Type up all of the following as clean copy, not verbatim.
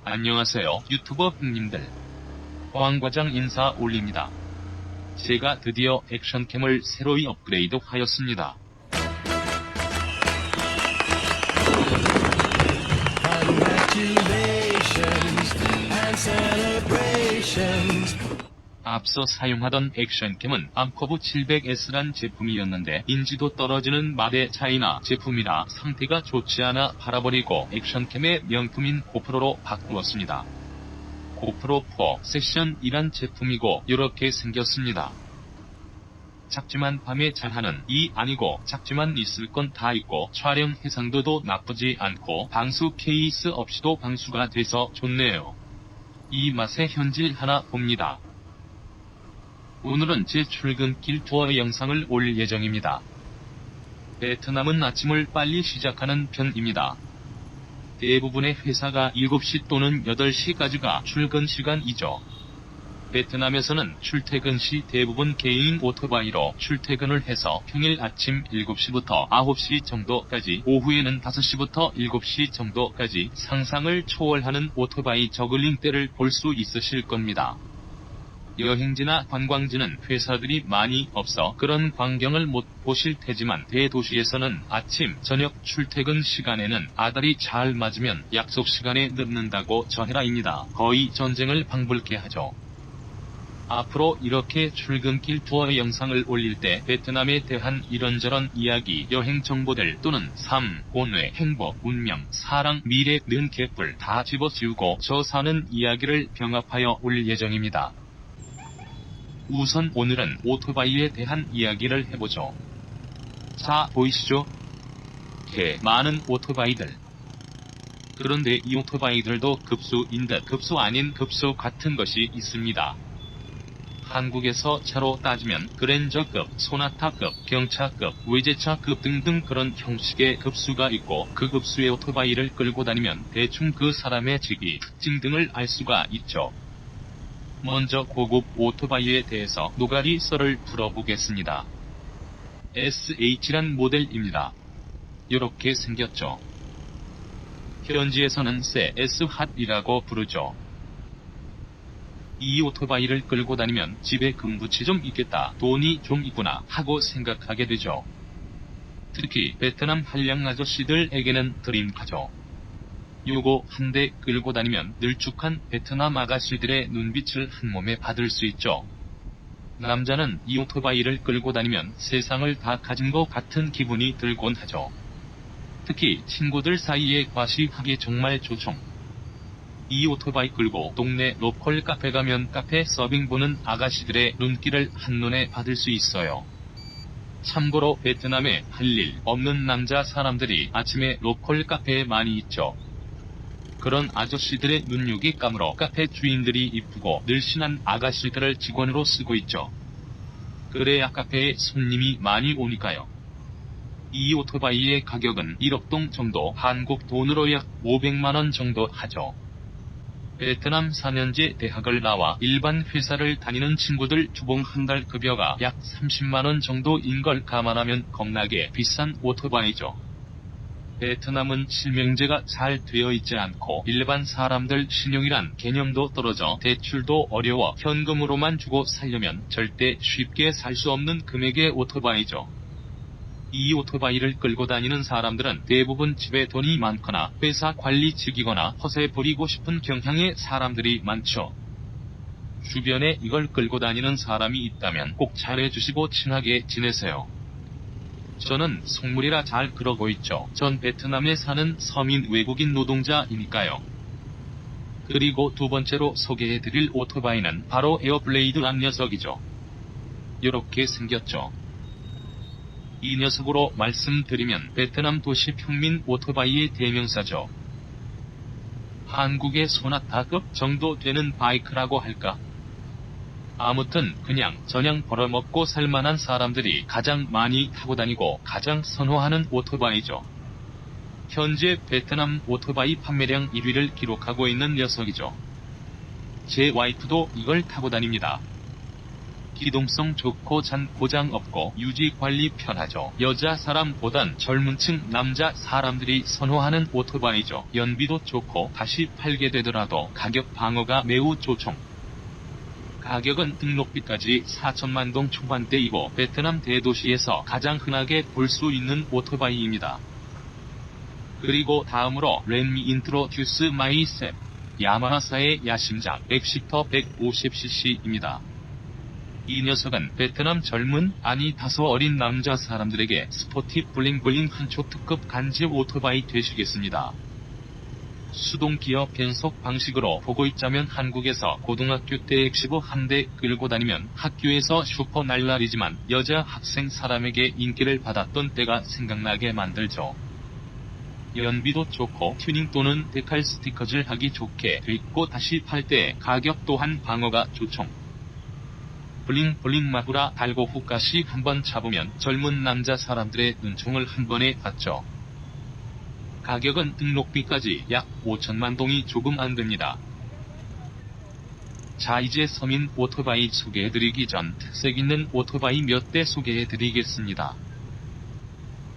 안녕하세요 유튜버 형님들. 황과장 인사 올립니다. 제가 드디어 액션캠을 새로이 업그레이드 하였습니다. 앞서 사용하던 액션캠은 암커브 700S란 제품이었는데 인지도 떨어지는 마대 차이나 제품이라 상태가 좋지 않아 팔아버리고 액션캠의 명품인 고프로로 바꾸었습니다. 고프로 4 세션이란 제품이고 이렇게 생겼습니다. 작지만 밤에 잘하는 이 아니고 작지만 있을 건 다 있고 촬영 해상도도 나쁘지 않고 방수 케이스 없이도 방수가 돼서 좋네요. 이 맛에 현질 하나 봅니다. 오늘은 제 출근길 투어 영상을 올릴 예정입니다. 베트남은 아침을 빨리 시작하는 편입니다. 대부분의 회사가 7시 또는 8시까지가 출근 시간이죠. 베트남에서는 출퇴근 시 대부분 개인 오토바이로 출퇴근을 해서 평일 아침 7시부터 9시 정도까지, 오후에는 5시부터 7시 정도까지 상상을 초월하는 오토바이 저글링 때를 볼 수 있으실 겁니다. 여행지나 관광지는 회사들이 많이 없어 그런 광경을 못 보실 테지만 대도시에서는 아침, 저녁 출퇴근 시간에는 아다리 잘 맞으면 약속 시간에 늦는다고 저해라입니다. 거의 전쟁을 방불케 하죠. 앞으로 이렇게 출근길 투어 영상을 올릴 때 베트남에 대한 이런저런 이야기, 여행 정보들 또는 삶, 고뇌, 행복, 운명, 사랑, 미래, 는 개뿔 다 집어치우고 저 사는 이야기를 병합하여 올릴 예정입니다. 우선 오늘은 오토바이에 대한 이야기를 해보죠. 자, 보이시죠? 많은 오토바이들. 그런데 이 오토바이들도 급수인 듯 급수 아닌 급수 같은 것이 있습니다. 한국에서 차로 따지면 그랜저급, 소나타급, 경차급, 외제차급 등등 그런 형식의 급수가 있고 그 급수의 오토바이를 끌고 다니면 대충 그 사람의 직위, 특징 등을 알 수가 있죠. 먼저 고급 오토바이에 대해서 노가리 썰을 풀어보겠습니다. SH란 모델입니다. 이렇게 생겼죠. 현지에서는 SH이라고 부르죠. 이 오토바이를 끌고 다니면 집에 금붙이 좀 있겠다, 돈이 좀 있구나 하고 생각하게 되죠. 특히 베트남 한량 아저씨들에게는 드림카죠. 요거 한 대 끌고 다니면 널쭉한 베트남 아가씨들의 눈빛을 한몸에 받을 수 있죠. 남자는 이 오토바이를 끌고 다니면 세상을 다 가진 것 같은 기분이 들곤 하죠. 특히 친구들 사이에 과시하기 정말 좋죠. 이 오토바이 끌고 동네 로컬 카페 가면 카페 서빙 보는 아가씨들의 눈길을 한눈에 받을 수 있어요. 참고로 베트남에 할 일 없는 남자 사람들이 아침에 로컬 카페에 많이 있죠. 그런 아저씨들의 눈요기 감으로 카페 주인들이 이쁘고 늘씬한 아가씨들을 직원으로 쓰고 있죠. 그래야 카페에 손님이 많이 오니까요. 이 오토바이의 가격은 1억 동 정도, 한국 돈으로 약 500만원 정도 하죠. 베트남 4년제 대학을 나와 일반 회사를 다니는 친구들 주봉 한 달 급여가 약 30만원 정도인 걸 감안하면 겁나게 비싼 오토바이죠. 베트남은 실명제가 잘 되어 있지 않고 일반 사람들 신용이란 개념도 떨어져 대출도 어려워 현금으로만 주고 살려면 절대 쉽게 살 수 없는 금액의 오토바이죠. 이 오토바이를 끌고 다니는 사람들은 대부분 집에 돈이 많거나 회사 관리직이거나 허세 부리고 싶은 경향의 사람들이 많죠. 주변에 이걸 끌고 다니는 사람이 있다면 꼭 잘해주시고 친하게 지내세요. 저는 속물이라 잘 그러고 있죠. 전 베트남에 사는 서민 외국인 노동자이니까요. 그리고 두 번째로 소개해드릴 오토바이는 바로 에어블레이드란 녀석이죠. 이렇게 생겼죠. 이 녀석으로 말씀드리면 베트남 도시 평민 오토바이의 대명사죠. 한국의 소나타급 정도 되는 바이크라고 할까? 아무튼 그냥 저냥 벌어먹고 살만한 사람들이 가장 많이 타고 다니고 가장 선호하는 오토바이죠. 현재 베트남 오토바이 판매량 1위를 기록하고 있는 녀석이죠. 제 와이프도 이걸 타고 다닙니다. 기동성 좋고 잔 고장 없고 유지 관리 편하죠. 여자 사람보단 젊은 층 남자 사람들이 선호하는 오토바이죠. 연비도 좋고 다시 팔게 되더라도 가격 방어가 매우 좋죠. 가격은 등록비까지 4천만 동 초반대이고 베트남 대도시에서 가장 흔하게 볼 수 있는 오토바이입니다. 그리고 다음으로 Let me introduce myself. 야마하사의 야심작 엑시터 150cc입니다. 이 녀석은 베트남 젊은 아니 다소 어린 남자 사람들에게 스포티 블링블링한 초특급 간지 오토바이 되시겠습니다. 수동 기어 변속 방식으로 보고 있자면 한국에서 고등학교 때 엑시브 한 대 끌고 다니면 학교에서 슈퍼 날라리지만 여자 학생 사람에게 인기를 받았던 때가 생각나게 만들죠. 연비도 좋고 튜닝 또는 데칼 스티커질 하기 좋게 됐고 다시 팔 때 가격 또한 방어가 좋죠. 블링블링 마구라 달고 후가시 한번 잡으면 젊은 남자 사람들의 눈총을 한 번에 받죠. 가격은 등록비까지 약 5천만 동이 조금 안됩니다. 자, 이제 서민 오토바이 소개해드리기 전 특색 있는 오토바이 몇 대 소개해드리겠습니다.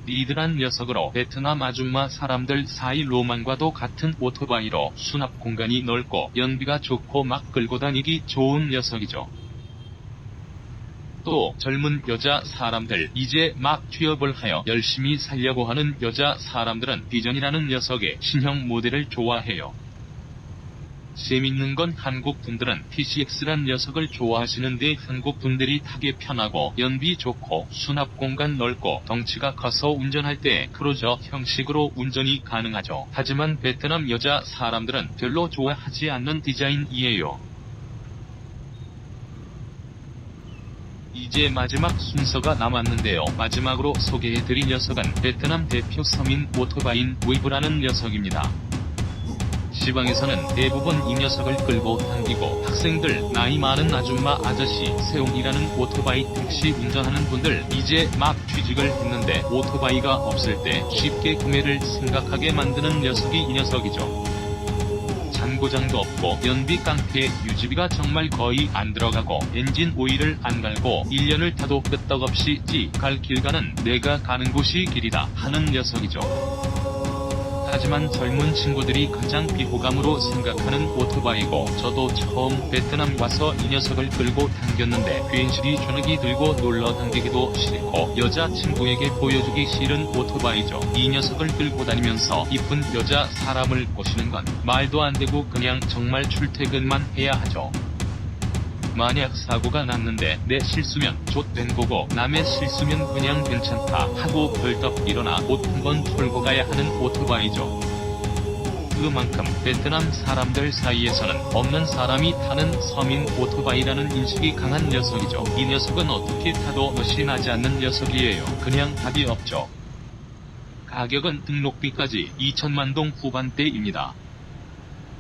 리드란 녀석으로 베트남 아줌마 사람들 사이 로망과도 같은 오토바이로 수납 공간이 넓고 연비가 좋고 막 끌고 다니기 좋은 녀석이죠. 또 젊은 여자 사람들, 이제 막 취업을 하여 열심히 살려고 하는 여자 사람들은 비전이라는 녀석의 신형 모델을 좋아해요. 재밌는 건 한국 분들은 PCX란 녀석을 좋아하시는데 한국 분들이 타기 편하고 연비 좋고 수납 공간 넓고 덩치가 커서 운전할 때 크루저 형식으로 운전이 가능하죠. 하지만 베트남 여자 사람들은 별로 좋아하지 않는 디자인이에요. 이제 마지막 순서가 남았는데요. 마지막으로 소개해드릴 녀석은 베트남 대표 서민 오토바이인 웨이브라는 녀석입니다. 시방에서는 대부분 이 녀석을 끌고 당기고 학생들, 나이 많은 아줌마 아저씨, 세옹이라는 오토바이 택시 운전하는 분들, 이제 막 취직을 했는데 오토바이가 없을 때 쉽게 구매를 생각하게 만드는 녀석이 이 녀석이죠. 잔고장도 없고 연비 깡패, 유지비가 정말 거의 안 들어가고 엔진 오일을 안 갈고 1년을 타도 끄떡없이 갈 길 가는 내가 가는 곳이 길이다 하는 녀석이죠. 하지만 젊은 친구들이 가장 비호감으로 생각하는 오토바이고 저도 처음 베트남 와서 이 녀석을 끌고 당겼는데 괜시리 주눅이 들고 놀러 당기기도 싫고 여자친구에게 보여주기 싫은 오토바이죠. 이 녀석을 끌고 다니면서 이쁜 여자 사람을 꼬시는 건 말도 안 되고 그냥 정말 출퇴근만 해야 하죠. 만약 사고가 났는데 내 실수면 좆된 거고 남의 실수면 그냥 괜찮다 하고 벌떡 일어나 옷 한 번 털고 가야 하는 오토바이죠. 그만큼 베트남 사람들 사이에서는 없는 사람이 타는 서민 오토바이라는 인식이 강한 녀석이죠. 이 녀석은 어떻게 타도 멋이 나지 않는 녀석이에요. 그냥 답이 없죠. 가격은 등록비까지 2천만 동 후반대입니다.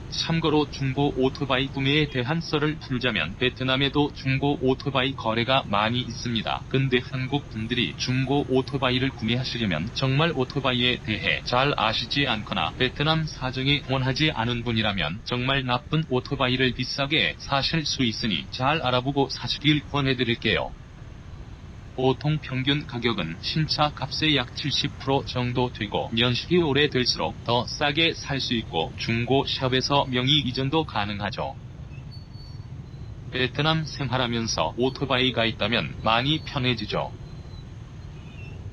참고로 중고 오토바이 구매에 대한 썰을 풀자면 베트남에도 중고 오토바이 거래가 많이 있습니다. 근데 한국 분들이 중고 오토바이를 구매하시려면 정말 오토바이에 대해 잘 아시지 않거나 베트남 사정이 원하지 않은 분이라면 정말 나쁜 오토바이를 비싸게 사실 수 있으니 잘 알아보고 사시길 권해드릴게요. 보통 평균 가격은 신차 값의 약 70% 정도 되고 연식이 오래될수록 더 싸게 살 수 있고 중고 샵에서 명의 이전도 가능하죠. 베트남 생활하면서 오토바이가 있다면 많이 편해지죠.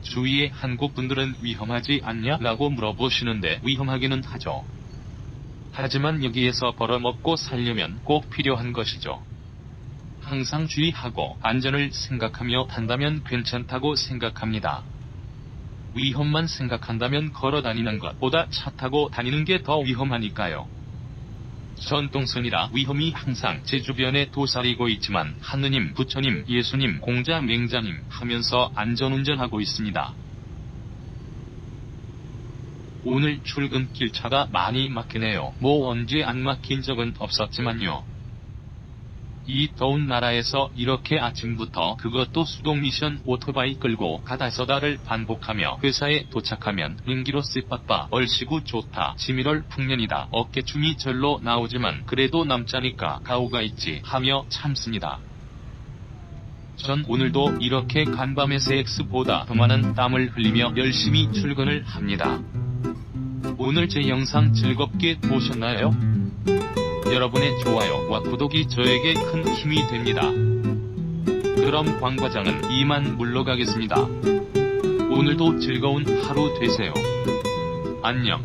주위에 한국 분들은 위험하지 않냐? 라고 물어보시는데 위험하기는 하죠. 하지만 여기에서 벌어먹고 살려면 꼭 필요한 것이죠. 항상 주의하고 안전을 생각하며 탄다면 괜찮다고 생각합니다. 위험만 생각한다면 걸어 다니는 것보다 차 타고 다니는 게 더 위험하니까요. 전통선이라 위험이 항상 제 주변에 도사리고 있지만 하느님, 부처님, 예수님, 공자, 맹자님 하면서 안전운전하고 있습니다. 오늘 출근길 차가 많이 막히네요. 뭐 언제 안 막힌 적은 없었지만요. 이 더운 나라에서 이렇게 아침부터 그것도 수동 미션 오토바이 끌고 가다서다를 반복하며 회사에 도착하면 링기로 쎄빠빠 얼씨구 좋다 11월 풍년이다 어깨춤이 절로 나오지만 그래도 남자니까 가오가 있지 하며 참습니다. 전 오늘도 이렇게 간밤에 섹스보다 더 많은 땀을 흘리며 열심히 출근을 합니다. 오늘 제 영상 즐겁게 보셨나요? 여러분의 좋아요와 구독이 저에게 큰 힘이 됩니다. 그럼 광 과장은 이만 물러가겠습니다. 오늘도 즐거운 하루 되세요. 안녕.